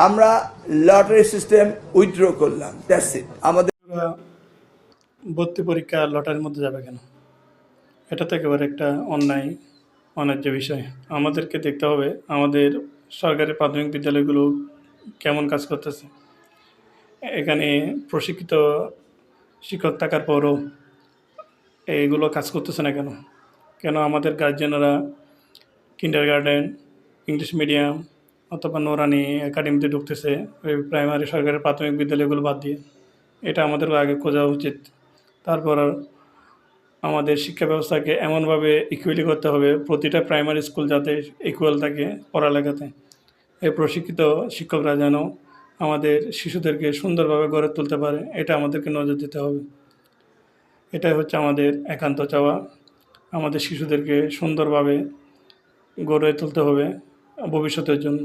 আমরা lottery system withdraw করলাম, that's it. আমাদের ভর্তি পরীক্ষা লটারির মধ্যে যাবে কেন? এটা তো একেবারে একটা অন্যায্য বিষয়। আমাদেরকে দেখতে হবে আমাদের সরকারি প্রাথমিক বিদ্যালয়গুলো কেমন কাজ করতেছে। এখানে প্রশিক্ষিত শিক্ষক থাকার পরও এইগুলো কাজ করতেছে না কেন? কেন আমাদের গার্জেনরা কিন্ডারগার্টেন, ইংলিশ মিডিয়াম অথবা নুরানি একাডেমিতে ঢুকতেছে ওই প্রাইমারি সরকারি প্রাথমিক বিদ্যালয়গুলো বাদ দিয়ে? এটা আমাদের আগে খোঁজা উচিত। তারপর আমাদের শিক্ষা ব্যবস্থাকে এমনভাবে ইকুয়ালি করতে হবে প্রতিটা প্রাইমারি স্কুল যাতে ইকুয়াল থাকে পড়ালেখাতে। এই প্রশিক্ষিত শিক্ষকরা যেন আমাদের শিশুদেরকে সুন্দরভাবে গড়ে তুলতে পারে, এটা আমাদেরকে নজর দিতে হবে। এটাই হচ্ছে আমাদের একান্ত চাওয়া। আমাদের শিশুদেরকে সুন্দরভাবে গড়ে তুলতে হবে ভবিষ্যতের জন্য।